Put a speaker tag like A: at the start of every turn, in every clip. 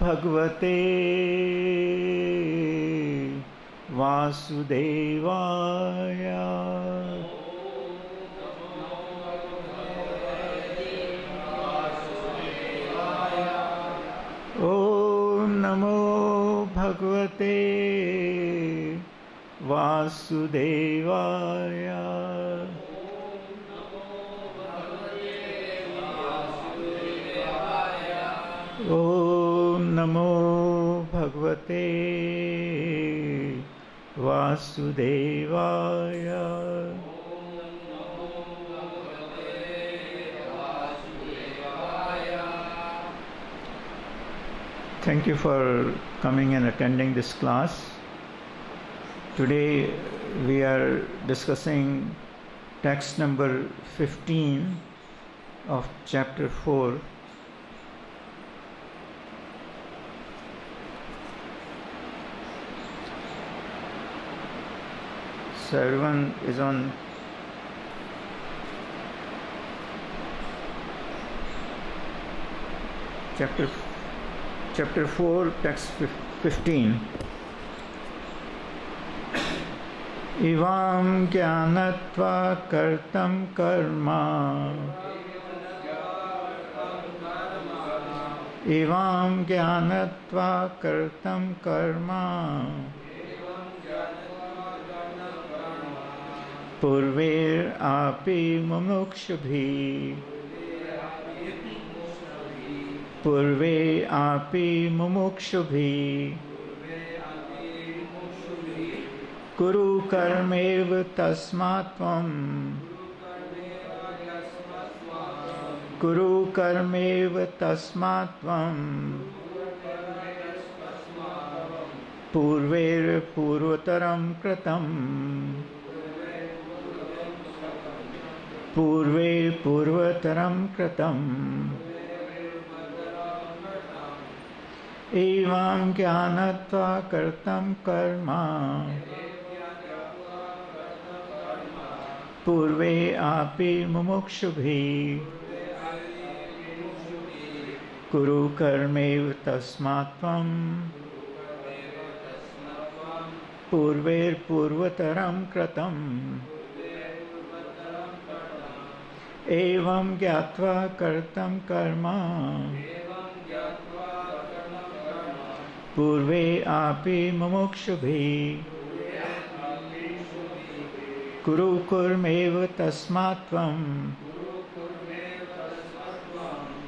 A: भगवते वासुदेवाय। ओम नमो भगवते वासुदेवाय। ओम नमो भगवते वासुदेवाय। Thank you for coming and attending this class. Today we are discussing text number 15 of chapter 4. So everyone is on chapter 4, text 15. Ivam jnanatva kartam karma. Ivam jnanatva kartam karma. पूर्वेर आपि मुमुक्षुभिः पूर्वे आपि मुमुक्षुभिः कुरु कर्मेव तस्मात् त्वं कुरु कर्मेव तस्मात् त्वं पूर्वेर पूर्वतरं कृतम् पूर्वे पूर्वतरं कृतम् एवं ज्ञानत्वा कर्तं कर्म पूर्वे आपि मुमुक्षुभिः कुरु कर्मेव तस्मात् त्वं पूर्वेर्पूर्वतरं कृतम् एवं ज्ञात्वा कर्तं कर्म पूर्वे आपि मुमुक्षुभिः कुरु कर्मेव तस्मात् त्वं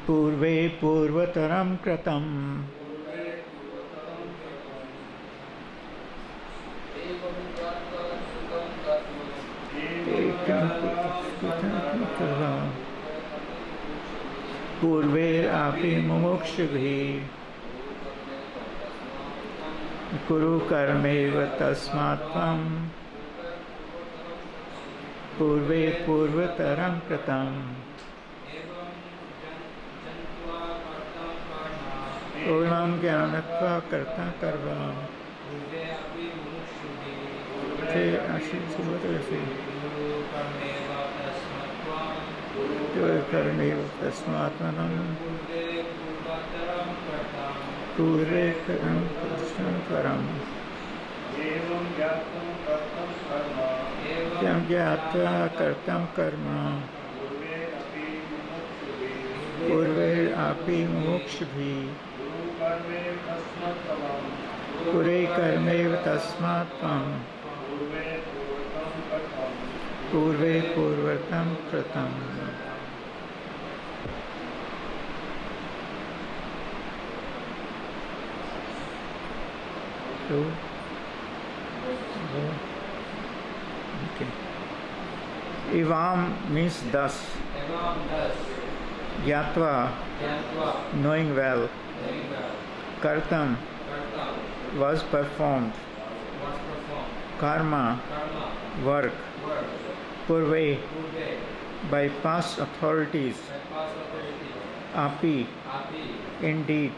A: पूर्वे पूर्वतरं कृतम् पूर्वे आपि मुमुक्षुभिः कुरु कर्मेव तस्मात् त्वं पूर्वे पूर्वतरं कृतम् ओम ज्ञानत्वा कर्ता कर्म कर्मेव तस्मात् त्वं पूर्वे कर्म परम् एवं ज्ञात्वा कर्तं कर्म पूर्वे आपि मुमुक्षुभिः कुरु कर्मेव तस्मात् त्वं पूर्वे पूर्वतरं कृतम् Okay. Ivam means thus. Gyatva, knowing well. Kartam was performed. Karma, work. Purve, by past authorities. Api, indeed.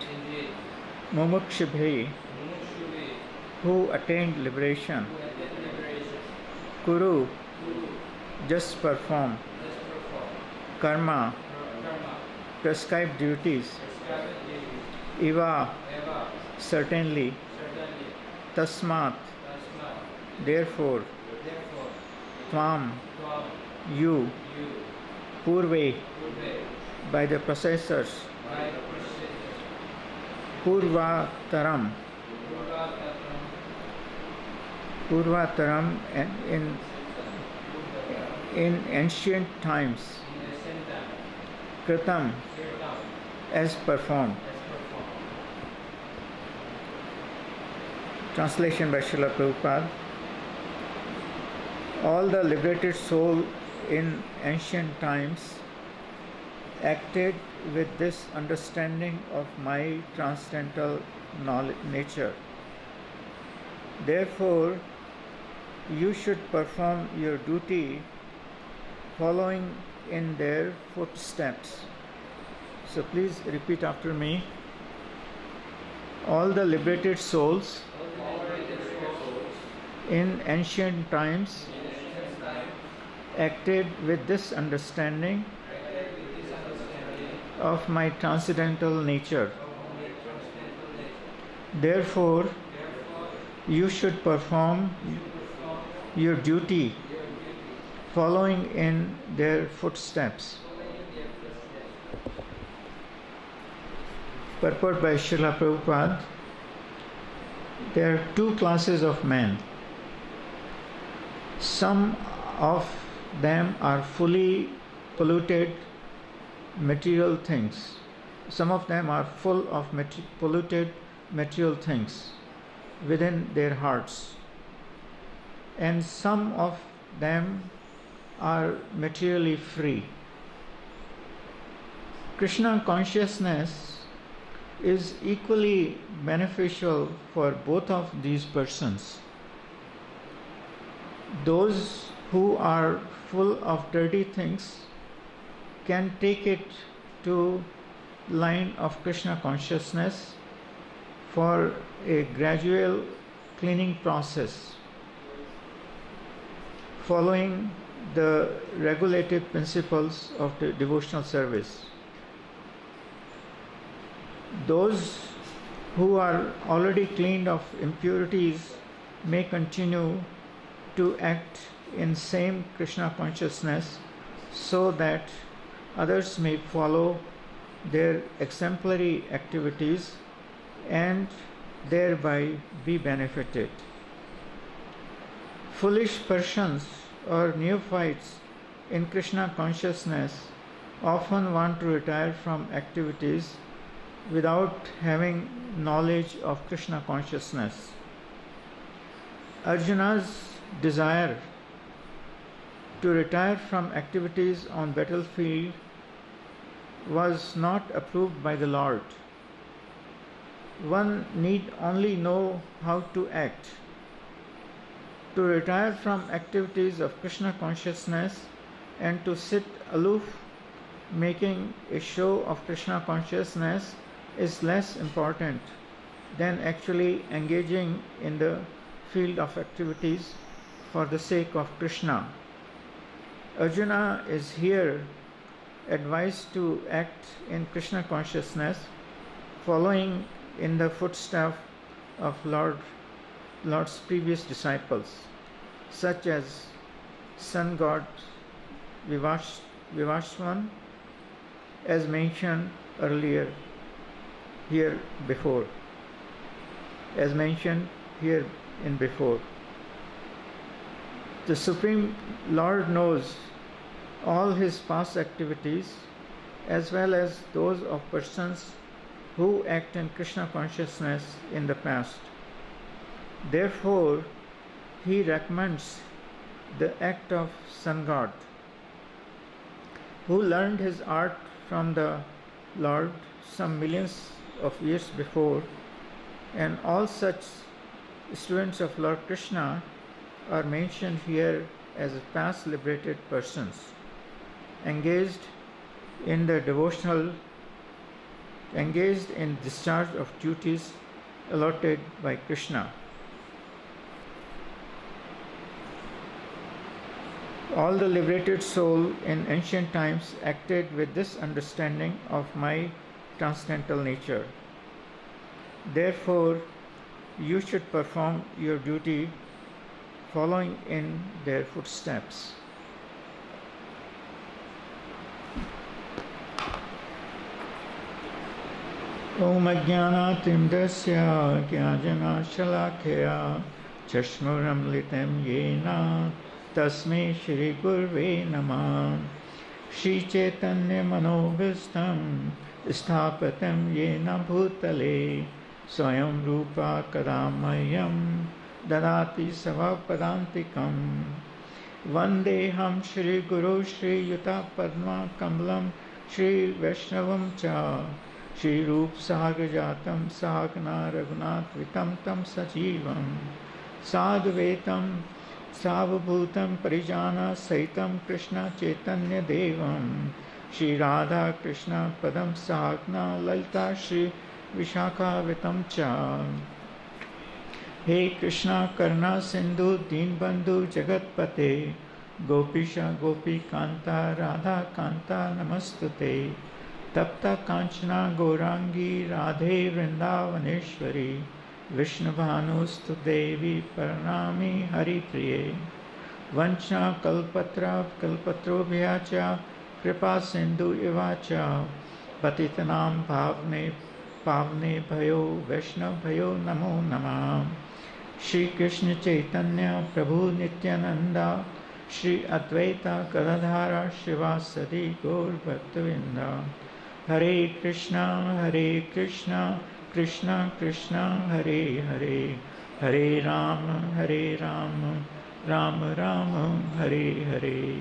A: Mumukshubhi, who attained liberation. Kuru, just perform. Karma, prescribed duties. Eva, certainly. Tasmat, therefore. Tvam, you. Purve, by the processors. Purvataram, Purvataram, in ancient times. Kritam, as performed. Translation by Srila Prabhupada. All the liberated soul in ancient times acted with this understanding of my transcendental nature. Therefore, you should perform your duty following in their footsteps. So please repeat after me. All the liberated souls in ancient times acted with this understanding of my transcendental nature. Therefore, you should perform your duty following in their footsteps. Purport by Srila Prabhupada. There are two classes of men. Some of them are fully polluted material things. Some of them are full of polluted material things within their hearts. And some of them are materially free. Krishna consciousness is equally beneficial for both of these persons. Those who are full of dirty things can take it to line of Krishna consciousness for a gradual cleaning process, following the regulative principles of the devotional service. Those who are already cleaned of impurities may continue to act in same Krishna consciousness so that others may follow their exemplary activities and thereby be benefited. Foolish persons or neophytes in Krishna consciousness often want to retire from activities without having knowledge of Krishna consciousness. Arjuna's desire to retire from activities on battlefield was not approved by the Lord. One need only know how to act. To retire from activities of Krishna consciousness and to sit aloof, making a show of Krishna consciousness, is less important than actually engaging in the field of activities for the sake of Krishna. Arjuna is here advised to act in Krishna consciousness, following in the footsteps of Lord's previous disciples, such as sun god Vivaswan, as mentioned earlier here before. As mentioned here in before. The Supreme Lord knows all his past activities as well as those of persons who act in Krishna consciousness in the past. Therefore, he recommends the act of sun god, who learned his art from the Lord some millions of years before, and all such students of Lord Krishna are mentioned here as past liberated persons, engaged in discharge of duties allotted by Krishna. All the liberated soul in ancient times acted with this understanding of my transcendental nature. Therefore, you should perform your duty following in their footsteps. Om Ajnanatimdasya Gyajana Shalakya Chashmuram Litam Yena Tasmai Shri Gurve Namah Shri Chaitanya Manobhistam Sthapatam Yena Bhutale Swayam Rupa Kadamayam Dadati Savapadantikam Vandeham Shri Guru Shri Yuta Padma Kamalam Shri Vaishnavam Cha Shri Rup Sahagrajatam Sahagna Raghunath Vitam Tam Sajivam Sadhvetam Savabhutam Parijana Saitam Krishna Chaitanya Devam Shri Radha Krishna Padam Sahagna Lalita Shri Vishakha Vitam Cha He Krishna Karna Sindhu Deenbandhu Jagatpate Gopisha Gopi Kanta Radha Kanta Namastute Tapta Kanchana Gaurangi Radhe Vrindavaneshwari Vishnubhanustu Devi Paranami Hari Priye Vancha Kalpatra Kalpatrobhyacha Kripa Sindhu Ivacha Patitanam Bhavne Pavne Bhayo Vaishnav Bhayo Namo Namah Shri Krishna Chaitanya Prabhu Nityananda Shri Advaita Gadadhara Shivasadi Gaur Bhaktavinda Hare Krishna, Krishna Krishna, Hare Hare, Hare Rama, Rama Rama, Hare Hare.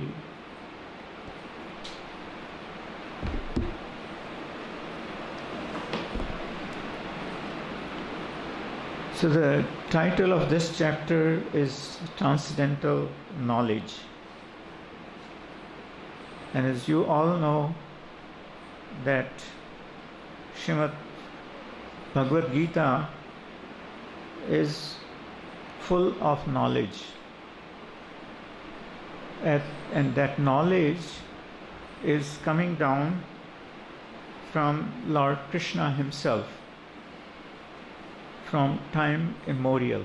A: So the title of this chapter is Transcendental Knowledge. And as you all know, that Srimad Bhagavad-Gita is full of knowledge, and that knowledge is coming down from Lord Krishna himself from time immemorial.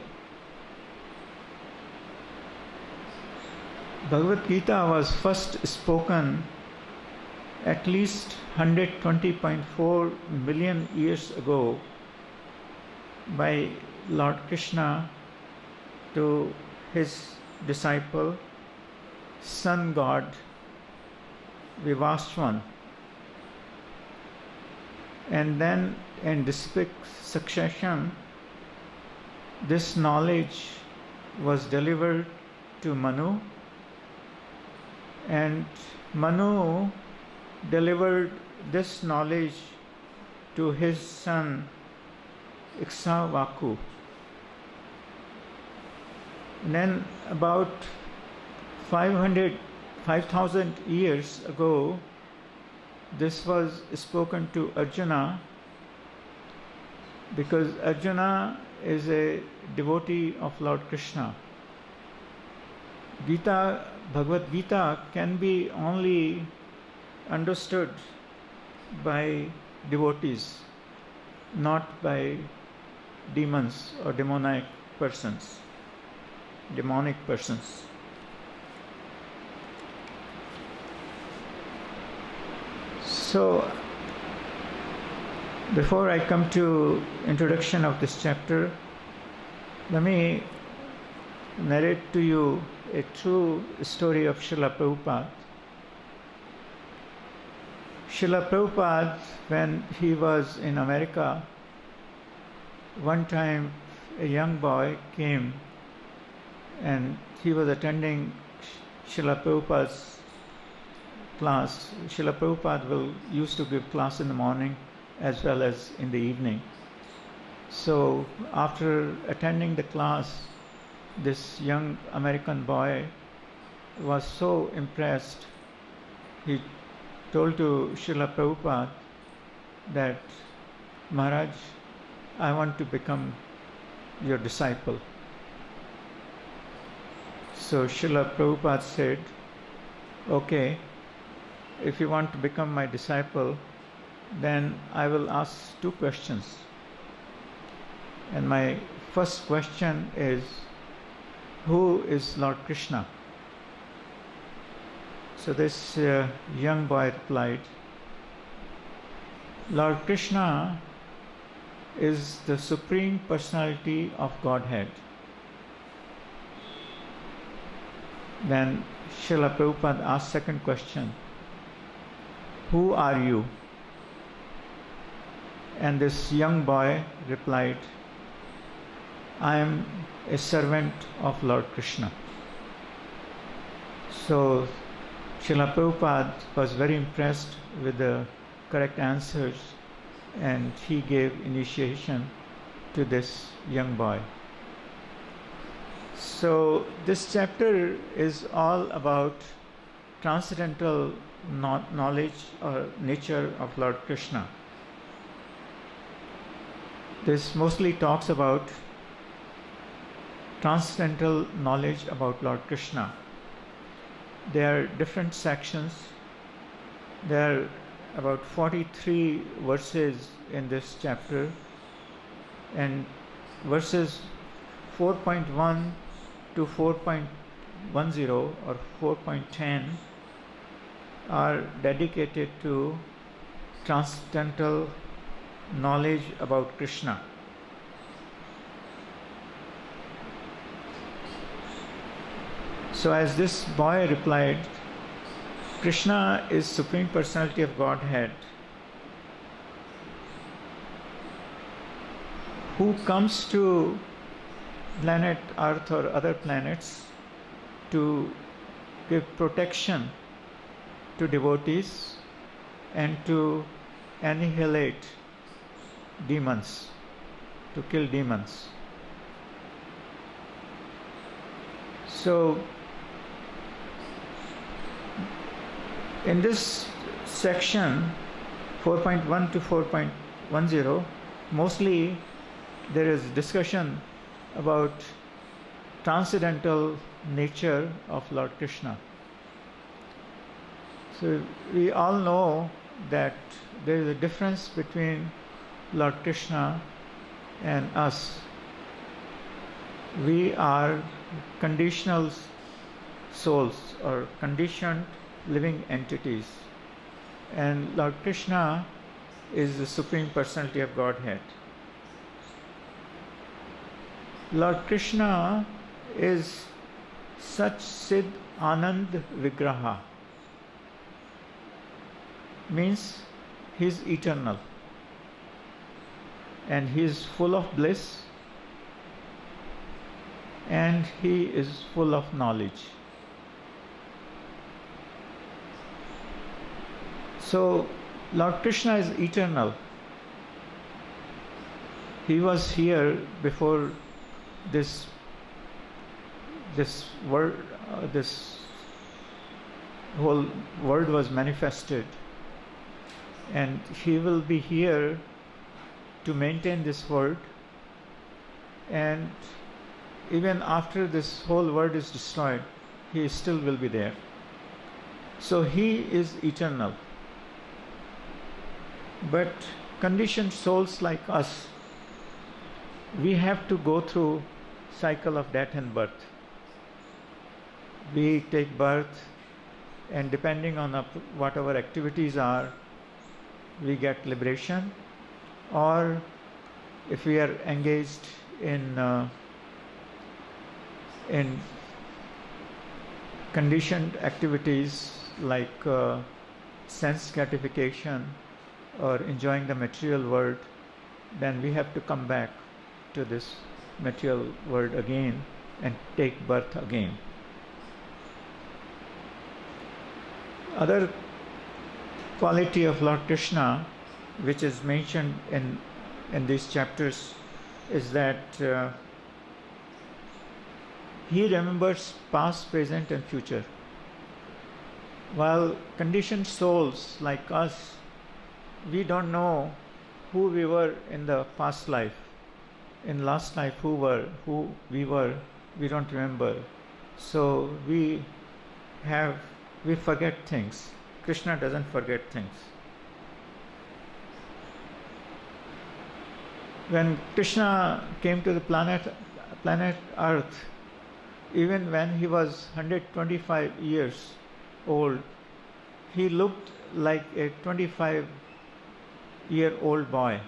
A: Bhagavad-Gita was first spoken at least 120.4 million years ago by Lord Krishna to his disciple, sun god Vivaswan. And then in distinct succession, this knowledge was delivered to Manu, and Manu delivered this knowledge to his son Ikshvaku. Then about 5,000 years ago, this was spoken to Arjuna, because Arjuna is a devotee of Lord Krishna. Bhagavad-Gita can be only understood by devotees, not by demons or demonic persons. So, before I come to introduction of this chapter, let me narrate to you a true story of Srila Prabhupada. Srila Prabhupada, when he was in America, one time a young boy came and he was attending Srila Prabhupada's class. Srila Prabhupada used to give class in the morning as well as in the evening. So after attending the class, this young American boy was so impressed. He told to Srila Prabhupada that, Maharaj, I want to become your disciple. So Srila Prabhupada said, okay, if you want to become my disciple, then I will ask two questions. And my first question is, who is Lord Krishna? So this young boy replied, Lord Krishna is the Supreme Personality of Godhead. Then Srila Prabhupada asked second question, who are you? And this young boy replied, I am a servant of Lord Krishna. So Srila Prabhupada was very impressed with the correct answers, and he gave initiation to this young boy. So this chapter is all about transcendental knowledge or nature of Lord Krishna. This mostly talks about transcendental knowledge about Lord Krishna. There are different sections. There are about 43 verses in this chapter, and verses 4.1 to 4.10 or 4.10 are dedicated to transcendental knowledge about Krishna. So as this boy replied, Krishna is Supreme Personality of Godhead, who comes to planet Earth or other planets to give protection to devotees and to annihilate demons, to kill demons. So in this section 4.1 to 4.10, mostly there is discussion about transcendental nature of Lord Krishna. So we all know that there is a difference between Lord Krishna and us. We are conditional souls or conditioned living entities, and Lord Krishna is the Supreme Personality of Godhead. Lord Krishna is Sach Siddh Anand Vigraha, means he is eternal and he is full of bliss and he is full of knowledge. So Lord Krishna is eternal. He was here before this whole world was manifested, and he will be here to maintain this world, and even after this whole world is destroyed, he still will be there. So he is eternal. But conditioned souls like us, we have to go through cycle of death and birth. We take birth, and depending on what our activities are, we get liberation, or if we are engaged in conditioned activities like sense gratification or enjoying the material world, then we have to come back to this material world again and take birth again. Other quality of Lord Krishna, which is mentioned in these chapters, is that he remembers past, present and future. While conditioned souls like us, we don't know who we were in the past life. In last life, who we were, we don't remember. So we forget things. Krishna doesn't forget things. When Krishna came to the planet Earth, even when he was 125 years old, he looked like a 25-year-old boy.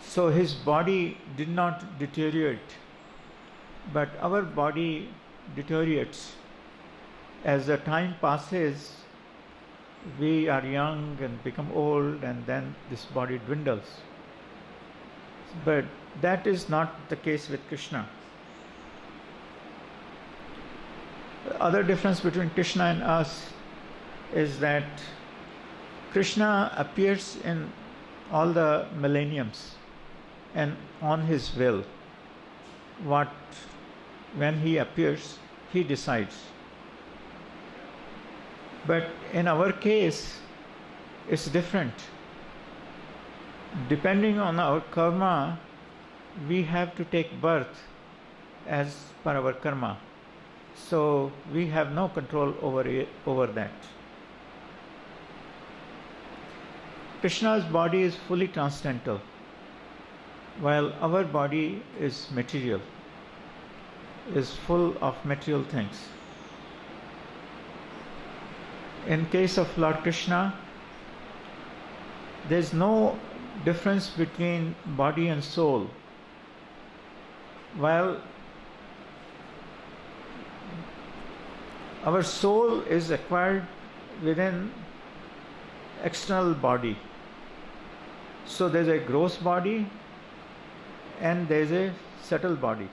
A: So his body did not deteriorate, but our body deteriorates. As the time passes, we are young and become old, and then this body dwindles. But that is not the case with Krishna. The other difference between Krishna and us is that Krishna appears in all the millenniums and on his will. When he appears, he decides. But in our case, it's different. Depending on our karma, we have to take birth as per our karma. So we have no control over that. Krishna's body is fully transcendental, while our body is material, is full of material things. In case of Lord Krishna, there is no difference between body and soul. While our soul is acquired within external body. So there is a gross body and there is a subtle body.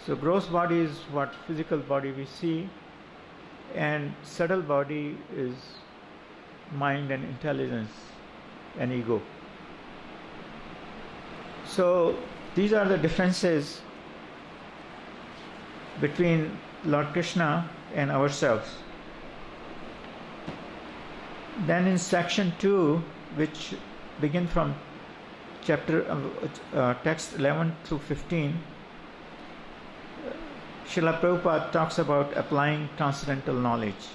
A: So gross body is what physical body we see, and subtle body is mind and intelligence and ego. So these are the differences between Lord Krishna and ourselves. Then in section 2, which begin from text 11 through 15, Srila Prabhupada talks about applying transcendental knowledge.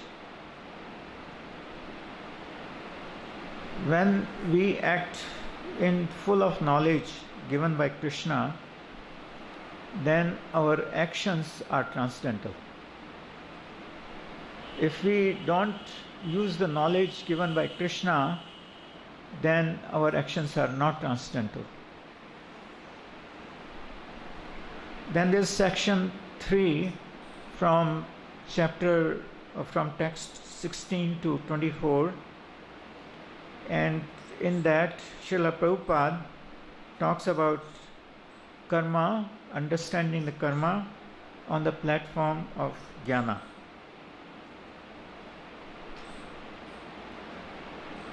A: When we act in full of knowledge given by Krishna, then our actions are transcendental. If we don't use the knowledge given by Krishna, then our actions are not transcendental. Then there's section 3 from text 16 to 24, and in that Srila Prabhupada talks about karma, understanding the karma on the platform of jnana.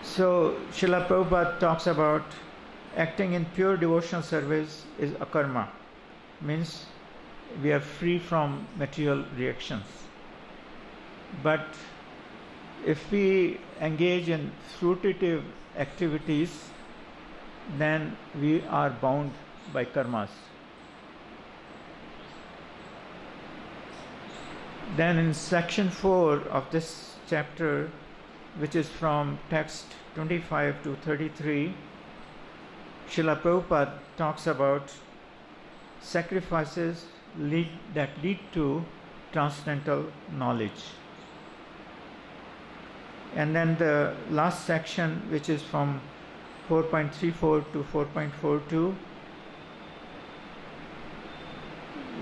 A: So Srila Prabhupada talks about acting in pure devotional service is akarma, means we are free from material reactions. But if we engage in fruitive activities, then we are bound by karmas. Then in section 4 of this chapter, which is from text 25 to 33, Srila Prabhupada talks about sacrifices that lead to transcendental knowledge. And then the last section, which is from 4.34 to 4.42,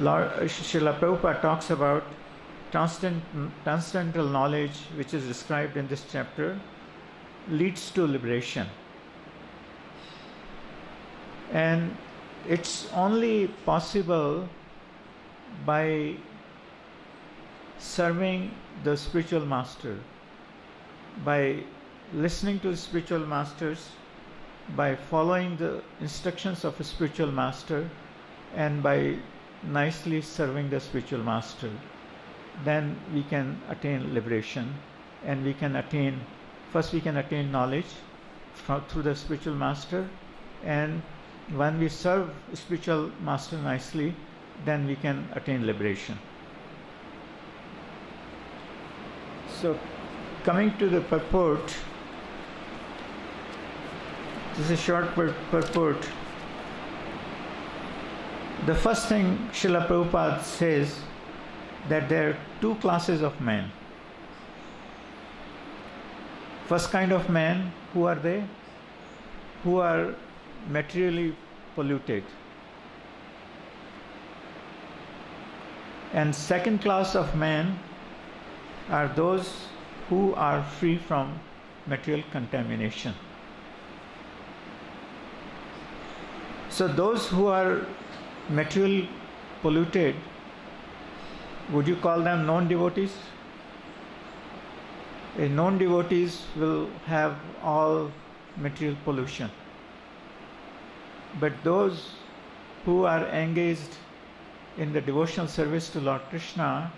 A: Srila Prabhupada talks about transcendental knowledge, which is described in this chapter, leads to liberation. And it's only possible by serving the spiritual master, by listening to the spiritual masters, by following the instructions of a spiritual master, and by nicely serving the spiritual master. Then we can attain liberation, and we can attain knowledge through the spiritual master, and when we serve spiritual master nicely, then we can attain liberation. So coming to the purport, This is a short purport. The first thing Srila Prabhupada says that there are two classes of men. First kind of men, who are they? Who are materially polluted. And second class of men are those who are free from material contamination. So those who are material polluted, would you call them non-devotees? A non-devotees will have all material pollution. But those who are engaged in the devotional service to Lord Krishna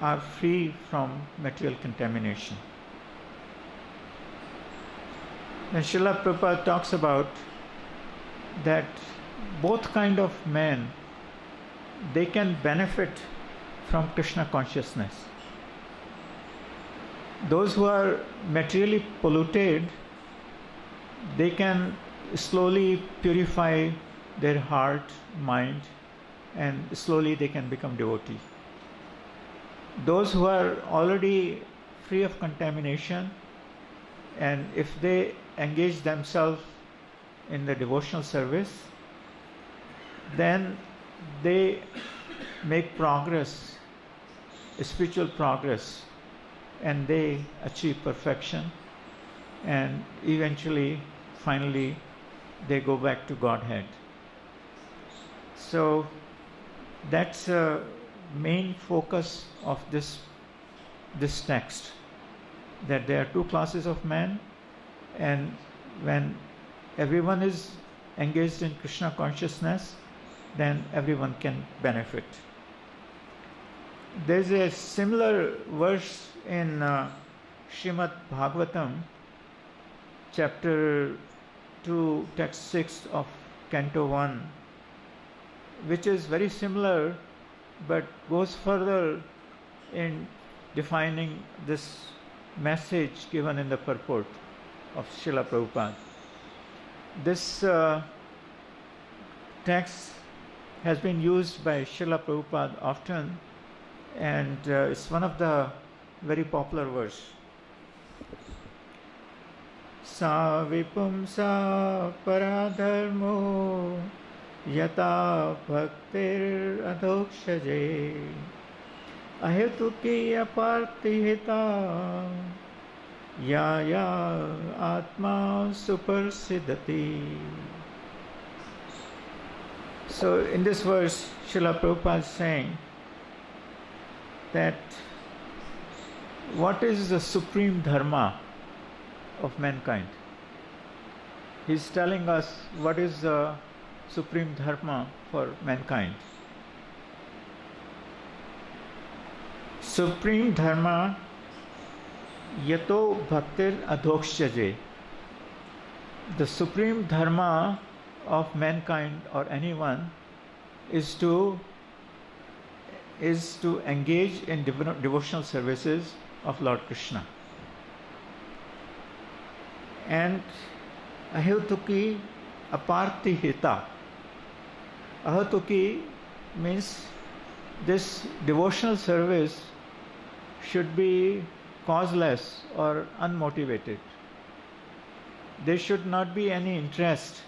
A: are free from material contamination. Then Srila Prabhupada talks about that both kind of men, they can benefit from Krishna consciousness. Those who are materially polluted, they can slowly purify their heart, mind, and slowly they can become devotee. Those who are already free of contamination, and if they engage themselves in the devotional service, then they make progress, spiritual progress, and they achieve perfection, and eventually, finally, they go back to Godhead. So that's a main focus of this text, that there are two classes of men, and when everyone is engaged in Krishna consciousness, then everyone can benefit. There's a similar verse in Srimad Bhagavatam, chapter 2, text 6 of Canto 1, which is very similar but goes further in defining this message given in the purport of Srila Prabhupada. This text has been used by Srila Prabhupada often, and it's one of the very popular verse. Sa vipumsa paradharmo yata bhaktir adhokshaje ahetuki apartihita ya ya atma suparsiddhati. So in this verse, Srila Prabhupada is saying that what is the supreme dharma of mankind? He's telling us what is the supreme dharma for mankind. Supreme dharma yato bhaktir adhokshaje. The supreme dharma of mankind or anyone is to engage in devotional services of Lord Krishna. And ahituki apartihita. Ahituki means this devotional service should be causeless or unmotivated. There should not be any interest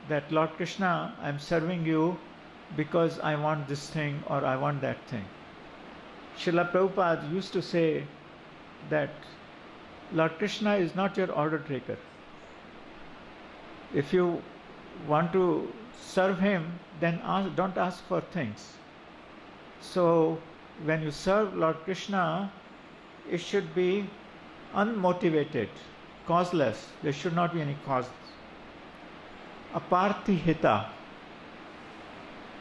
A: that Lord Krishna, I am serving you because I want this thing or I want that thing. Srila Prabhupada used to say that Lord Krishna is not your order taker. If you want to serve him, then don't ask for things. So when you serve Lord Krishna, it should be unmotivated, causeless. There should not be any cause. Apartihita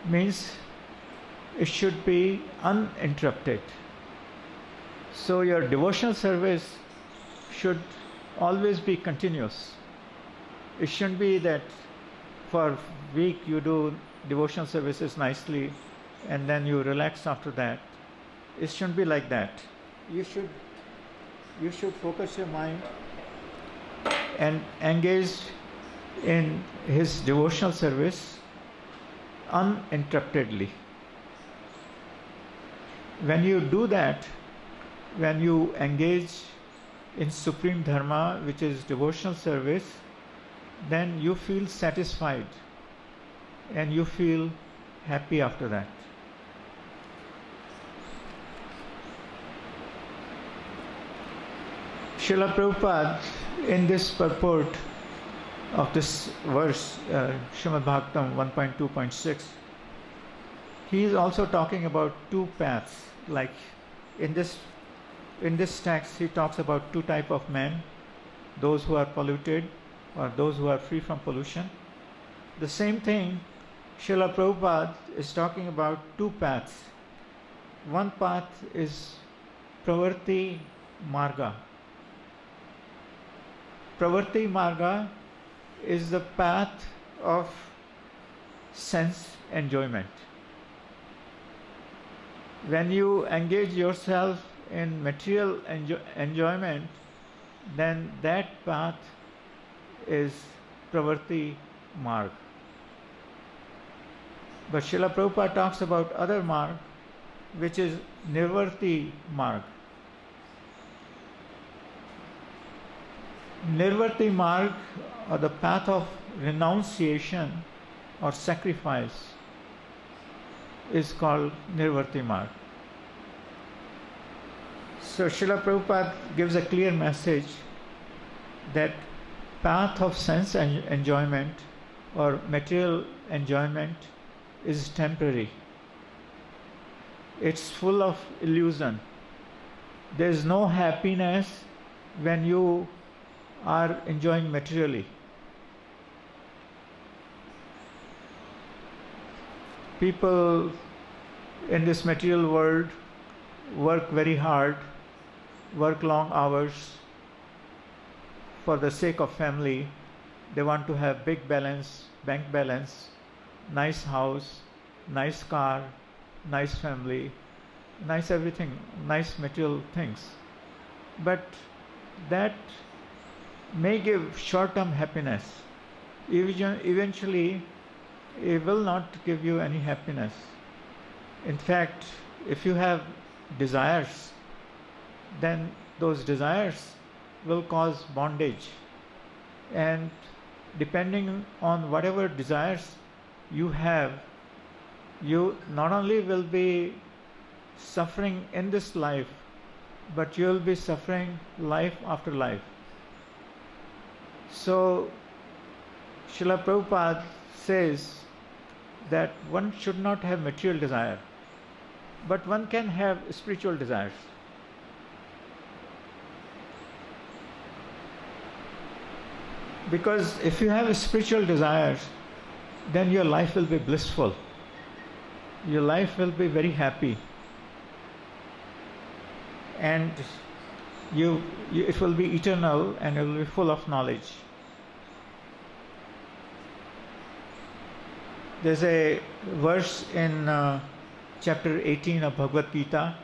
A: means it should be uninterrupted. So your devotional service should always be continuous. It shouldn't be that for a week you do devotional services nicely and then you relax after that. It shouldn't be like that. You should focus your mind and engage in his devotional service uninterruptedly. When you do that, when you engage in Supreme Dharma, which is devotional service, then you feel satisfied and you feel happy after that. Srila Prabhupada, in this purport of this verse, Srimad Bhagavatam 1.2.6, he is also talking about two paths. Like in this text, he talks about two types of men, those who are polluted or those who are free from pollution. The same thing, Srila Prabhupada is talking about two paths. One path is Pravarti Marga. Pravarti Marga is the path of sense enjoyment. When you engage yourself in material enjoyment, then that path is Pravarti Marg. But Srila Prabhupada talks about other marg, which is Nirvarti Marg. Nirvarti Marg, or the path of renunciation or sacrifice, is called Nirvarti Marg. So Srila Prabhupada gives a clear message that path of sense enjoyment or material enjoyment is temporary. It's full of illusion. There is no happiness when you are enjoying materially. People in this material world work very hard, work long hours for the sake of family. They want to have big balance, bank balance, nice house, nice car, nice family, nice everything, nice material things. But that may give short-term happiness. Eventually, it will not give you any happiness. In fact, if you have desires, then those desires will cause bondage. And depending on whatever desires you have, you not only will be suffering in this life, but you will be suffering life after life. So, Srila Prabhupada says that one should not have material desire, but one can have spiritual desires. Because if you have spiritual desires, then your life will be blissful. Your life will be very happy. And it will be eternal and it will be full of knowledge. There's a verse in chapter 18 of Bhagavad-Gita,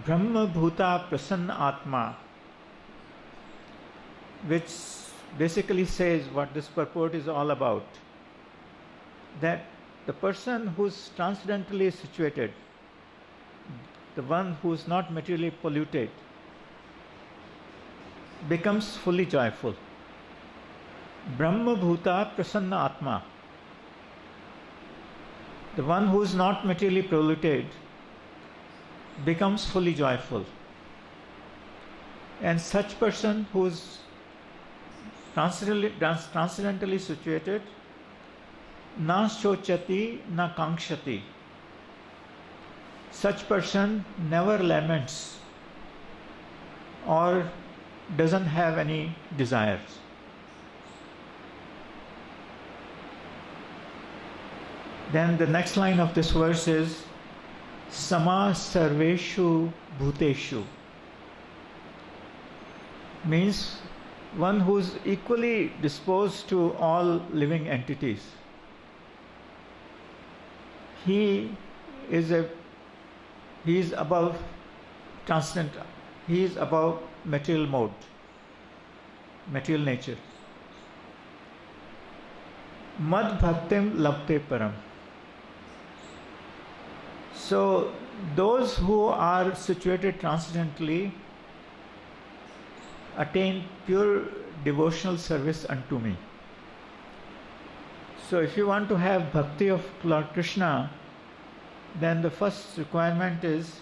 A: Brahma Bhuta Prasanna Atma, which basically says what this purport is all about. That the person who's transcendentally situated, the one who's not materially polluted, becomes fully joyful. Brahma Bhuta Prasanna Atma. The one who is not materially polluted becomes fully joyful. And such person who is transcendentally situated, na shochati na kankshati. Such person never laments or doesn't have any desires. Then the next line of this verse is Sama Sarveshu Bhuteshu. Means one who is equally disposed to all living entities. He is above transcendental. He is above material mode, material nature. Mad bhaktim labte param. So those who are situated transcendently attain pure devotional service unto me. So if you want to have bhakti of Lord Krishna, then the first requirement is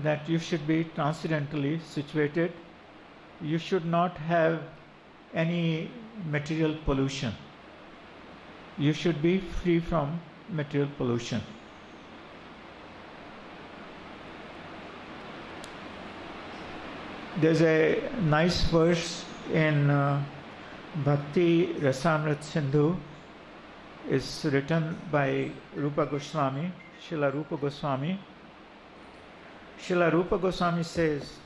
A: that you should be transcendently situated. You should not have any material pollution. You should be free from material pollution. There's a nice verse in Bhakti Rasamrit Sindhu. It's written by Rupa Goswami, Srila Rupa Goswami. Srila Rupa Goswami says,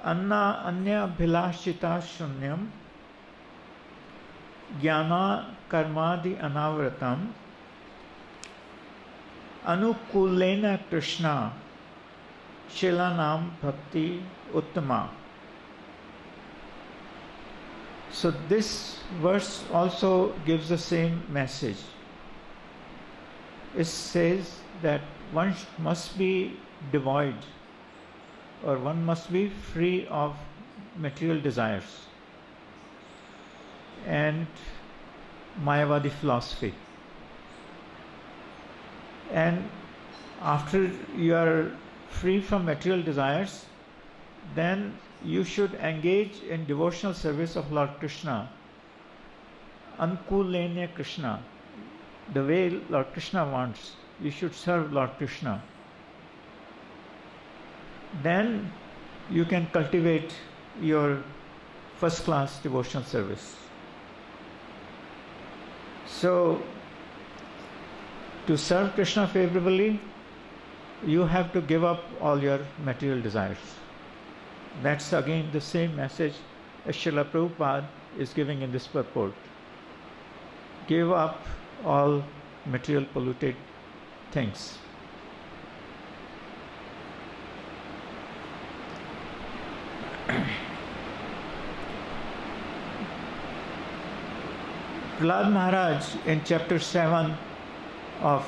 A: Anna anya bhilashita shunyam jnana karmadi anavratam anukulena Krishna shilanam bhakti uttama. So this verse also gives the same message. It says that one must be devoid, or one must be free of material desires and Mayavadi philosophy. And after you are free from material desires, then you should engage in devotional service of Lord Krishna. Ankulenya Krishna. The way Lord Krishna wants, you should serve Lord Krishna. Then you can cultivate your first class devotional service. So, to serve Krishna favorably, you have to give up all your material desires. That's again the same message as Srila Prabhupada is giving in this purport. Give up all material polluted things. Prahlad Maharaj in chapter 7 of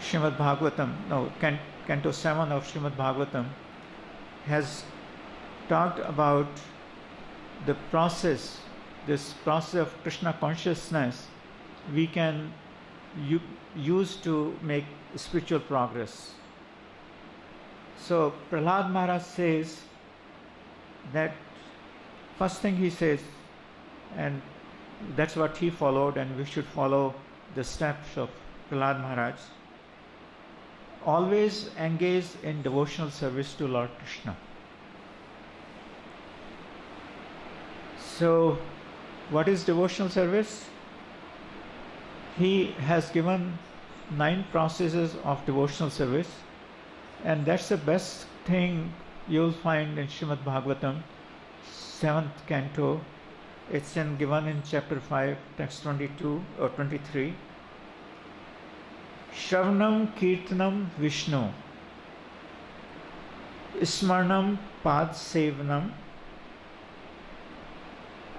A: Srimad Bhagavatam, Canto 7 of Srimad Bhagavatam, has talked about the process, this process of Krishna consciousness we can use to make spiritual progress. So Prahlad Maharaj says that first thing he says, and that's what he followed, and we should follow the steps of Prahlad Maharaj. Always engage in devotional service to Lord Krishna. So, what is devotional service? He has given 9 processes of devotional service, and that's the best thing you'll find in Srimad Bhagavatam, 7th canto. It's given in chapter 5, text 22 or 23. Shravanam Kirtanam Vishnu, Smarnam Pad Sevanam,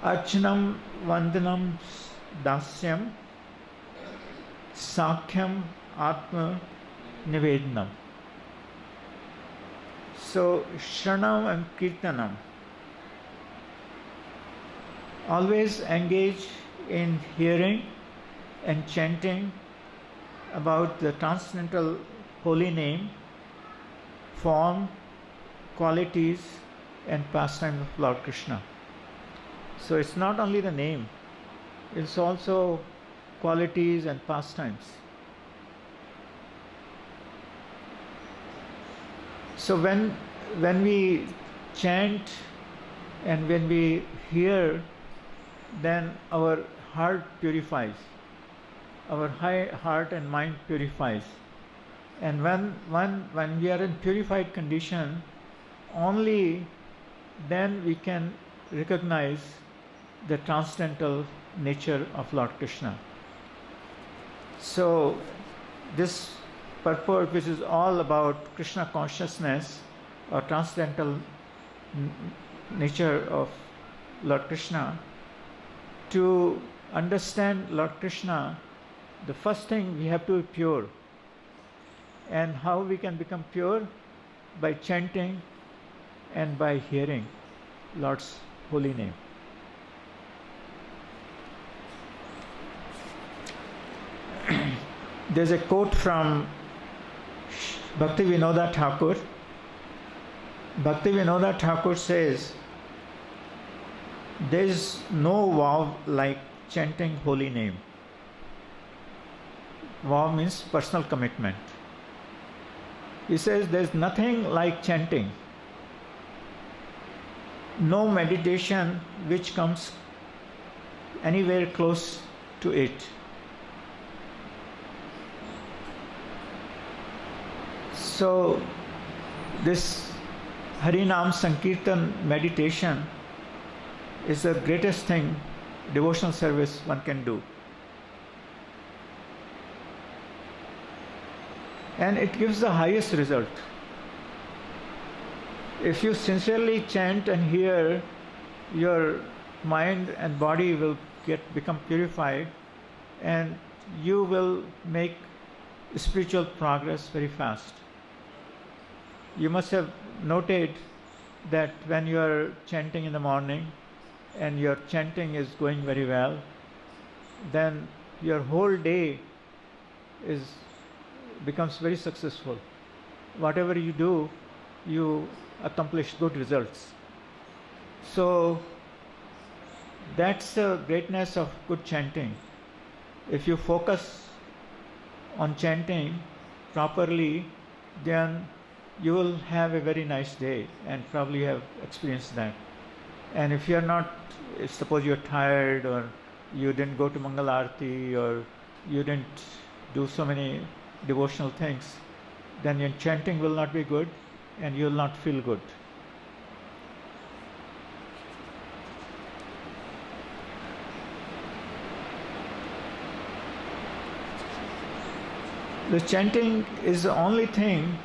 A: Archanam Vandanam Dasyam, Sakhyam Atma Nivedanam. So, Shranam and Kirtanam. Always engage in hearing and chanting about the transcendental holy name, form, qualities, and pastimes of Lord Krishna. So it's not only the name, it's also qualities and pastimes. So when we chant and when we hear, then our heart purifies. Our heart and mind purifies. And when we are in purified condition, only then we can recognize the transcendental nature of Lord Krishna. So this purport, which is all about Krishna consciousness or transcendental nature of Lord Krishna, to understand Lord Krishna, the first thing we have to be pure. And how we can become pure? By chanting and by hearing Lord's holy name. There's a quote from Bhakti-Vinoda Thakur. Bhakti-Vinoda Thakur says, there is no vow like chanting holy name. Vow means personal commitment. He says there is nothing like chanting. No meditation which comes anywhere close to it. So this Harinam Sankirtan meditation is the greatest thing, devotional service one can do. And it gives the highest result. If you sincerely chant and hear, your mind and body will become purified, and you will make spiritual progress very fast. You must have noted that when you are chanting in the morning and your chanting is going very well, then your whole day becomes very successful. Whatever you do, you accomplish good results. So that's the greatness of good chanting. If you focus on chanting properly, then you will have a very nice day, and probably have experienced that. And if you are not, suppose you are tired, or you didn't go to Mangal Arati, or you didn't do so many devotional things, then your chanting will not be good and you will not feel good. The chanting is the only thing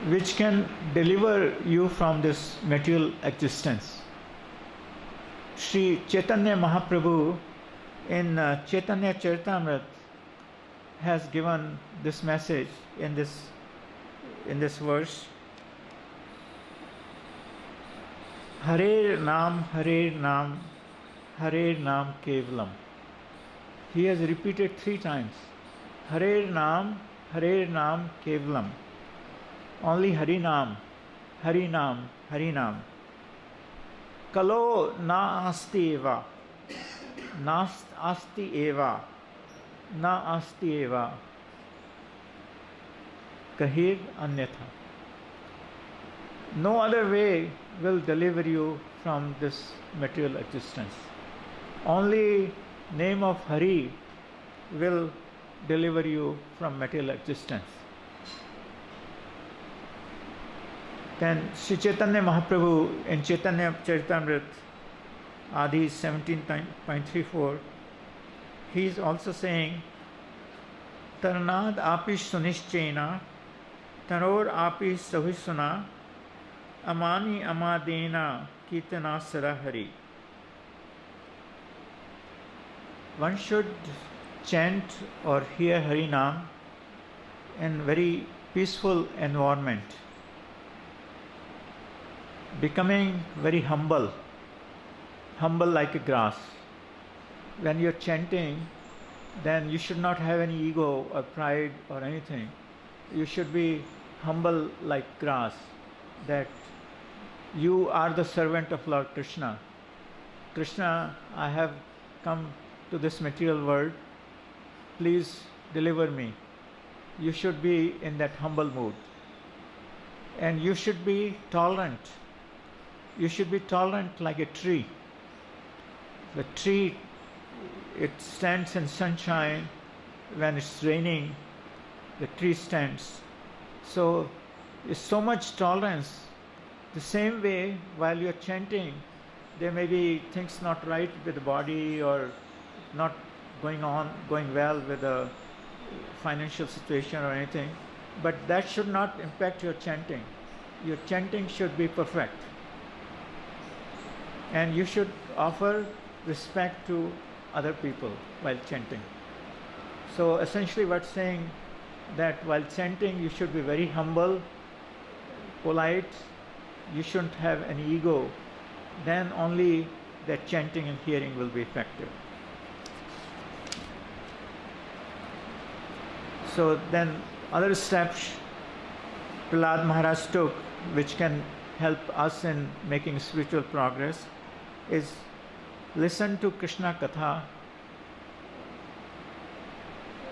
A: which can deliver you from this material existence. Sri Chaitanya Mahaprabhu in Chaitanya Charitamrita has given this message in this verse. Hare Nam, Hare Nam, Hare Nam Kevalam. He has repeated 3 times. Hare Nam, Hare Nam Kevalam. Only Hari Nam, Hari Nam, Hari Nam. Kalo na asti eva, nast asti eva, na asti eva, kahir anyatha. No other way will deliver you from this material existence. Only name of Hari will deliver you from material existence. Then Sri Chaitanya Mahaprabhu in Chaitanya Charitamrita Adi 17.34, he is also saying, Tarnad api sunishchena, taror api savisuna, amani amadena kirtana sarahari. One should chant or hear Harinam in very peaceful environment, becoming very humble like a grass. When you're chanting, then you should not have any ego or pride or anything. You should be humble like grass, that you are the servant of Lord Krishna. Krishna, I have come to this material world, please deliver me. You should be in that humble mood. And you should be tolerant. You should be tolerant like a tree. The tree, it stands in sunshine. When it's raining, the tree stands. So it's so much tolerance. The same way, while you're chanting, there may be things not right with the body, or not going well with the financial situation or anything, but that should not impact your chanting. Your chanting should be perfect. And you should offer respect to other people while chanting. So essentially what's saying that while chanting you should be very humble, polite, you shouldn't have any ego, then only that chanting and hearing will be effective. So then other steps Prahlad Maharaj took which can help us in making spiritual progress is listen to Krishna Katha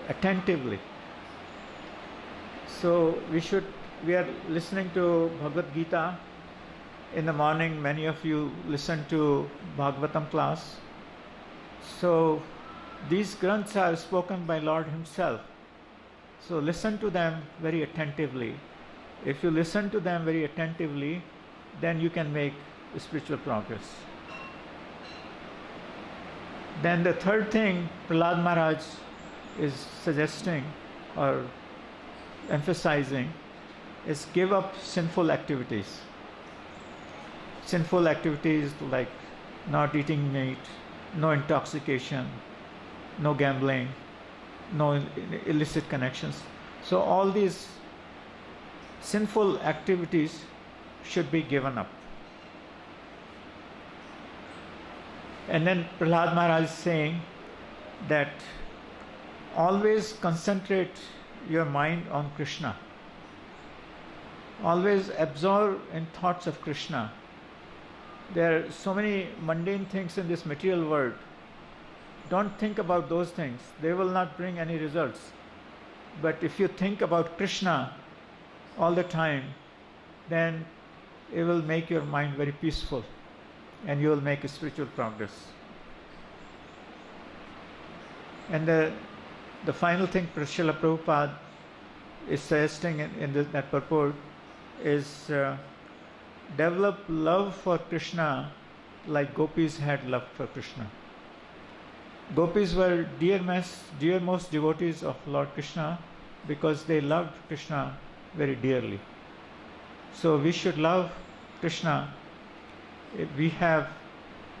A: attentively. So we are listening to Bhagavad-Gita in the morning. Many of you listen to Bhagavatam class. So these granths are spoken by Lord Himself. So listen to them very attentively. If you listen to them very attentively, then you can make spiritual progress. Then the third thing Prahlad Maharaj is suggesting or emphasizing is give up sinful activities. Sinful activities like not eating meat, no intoxication, no gambling, no illicit connections. So all these sinful activities should be given up. And then Prahlad Maharaj is saying that always concentrate your mind on Krishna. Always absorb in thoughts of Krishna. There are so many mundane things in this material world. Don't think about those things. They will not bring any results. But if you think about Krishna all the time, then it will make your mind very peaceful and you will make a spiritual progress. And the final thing Srila Prabhupada is suggesting in that purport is develop love for Krishna like gopis had love for Krishna. Gopis were dearmost devotees of Lord Krishna because they loved Krishna very dearly. So we should love Krishna. We have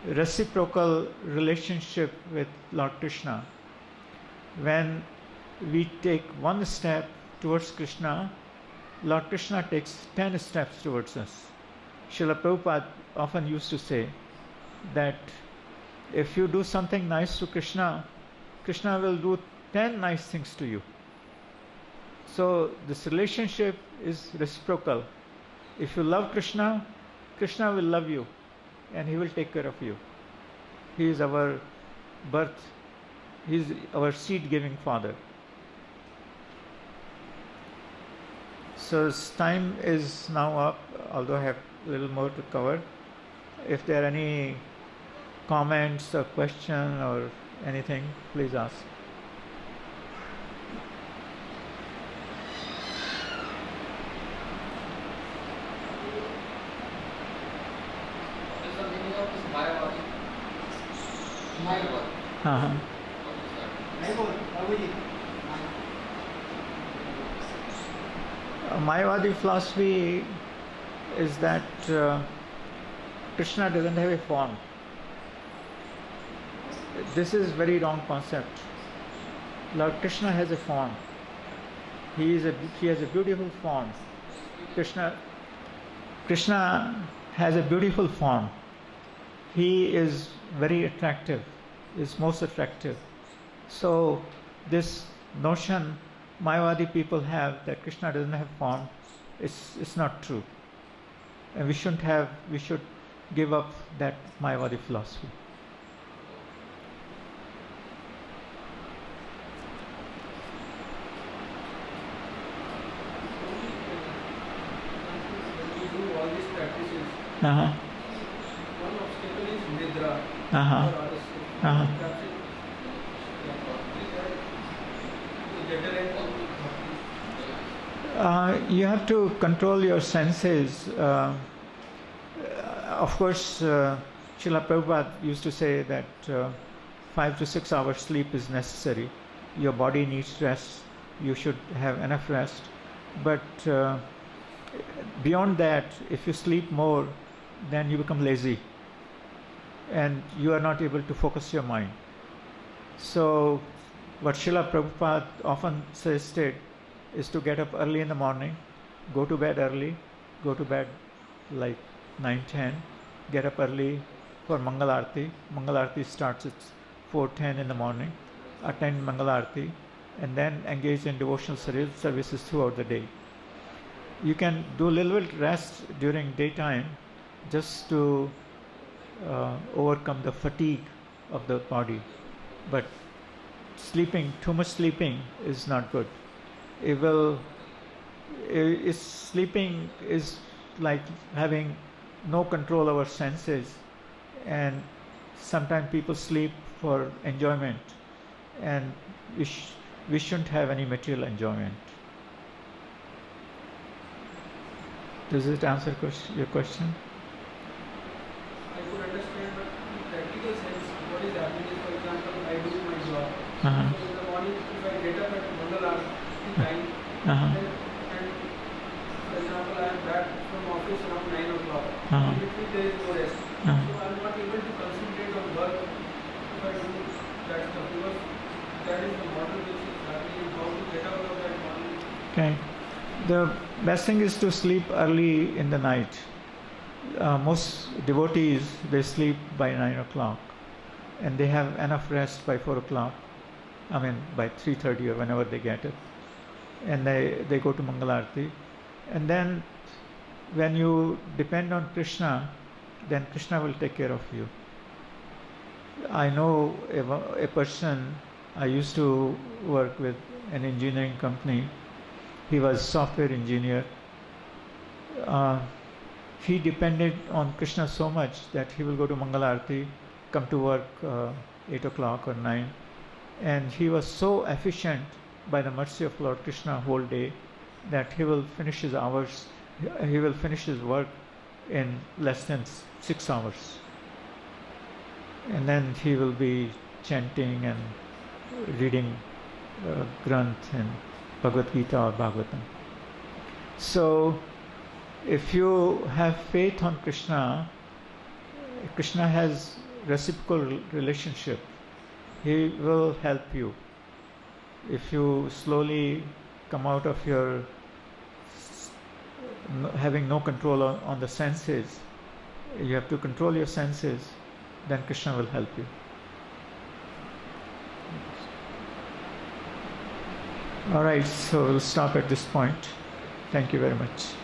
A: reciprocal relationship with Lord Krishna. When we take one step towards Krishna, Lord Krishna takes 10 steps towards us. Srila Prabhupada often used to say that if you do something nice to Krishna, Krishna will do 10 nice things to you. So this relationship is reciprocal. If you love Krishna, Krishna will love you and He will take care of you. He is our birth, He is our seed-giving Father. So time is now up, although I have a little more to cover. If there are any comments or question or anything, please ask.
B: What is the meaning of this Mayavadi? Mayavadi.
A: Uh-huh. Mayavadi philosophy is that Krishna doesn't have a form. This is very wrong concept. Lord Krishna has a form. He has a beautiful form. Krishna has a beautiful form. He is very attractive, is most attractive. So this notion Mayavadi people have that Krishna doesn't have form, it's not true. And we should give up that Mayavadi philosophy. Uh-huh.
B: One obstacle is Nidra.
A: Uh-huh. Uh-huh. You have to control your senses. Of course, Srila Prabhupada used to say that 5 to 6 hours sleep is necessary. Your body needs rest. You should have enough rest. But beyond that, if you sleep more, then you become lazy and you are not able to focus your mind. So, what Srila Prabhupada often suggested is to get up early in the morning, go to bed early, go to bed like 9:10, get up early for Mangal Arati. Mangal Arati starts at 4:10 in the morning, attend Mangal Arati, and then engage in devotional services throughout the day. You can do a little bit rest during daytime just to overcome the fatigue of the body. But too much sleeping is not good. Sleeping is like having no control over senses, and sometimes people sleep for enjoyment, and we shouldn't have any material enjoyment. Does it answer your question?
B: I could understand, but in practical sense, what is happening is, for example, I do my job.
A: Uh-huh.
B: So in the morning, if I get up at Mangal Arati time,
A: Uh-huh.
B: then, and for example, I am back from office around 9 o'clock.
A: Uh-huh.
B: In between there is no rest.
A: Uh-huh.
B: So I am not able to concentrate on work if I do that stuff, because that is the model which is happening, how to get out of that model.
A: Okay. The best thing is to sleep early in the night. Most devotees, they sleep by 9 o'clock, and they have enough rest by 4 o'clock. I mean, by 3:30 or whenever they get it. And they go to Mangal Arati. And then when you depend on Krishna, then Krishna will take care of you. I know a person, I used to work with an engineering company. He was a software engineer. He depended on Krishna so much that he will go to Mangal Arati, come to work 8 o'clock or 9, and he was so efficient by the mercy of Lord Krishna whole day that he will finish his hours, he will finish his work in less than 6 hours. And then he will be chanting and reading Granth and Bhagavad-Gita or Bhagavatam. So, if you have faith on Krishna, Krishna has reciprocal relationship. He will help you. If you slowly come out of your having no control on the senses, you have to control your senses, then Krishna will help you. All right, so we'll stop at this point. Thank you very much.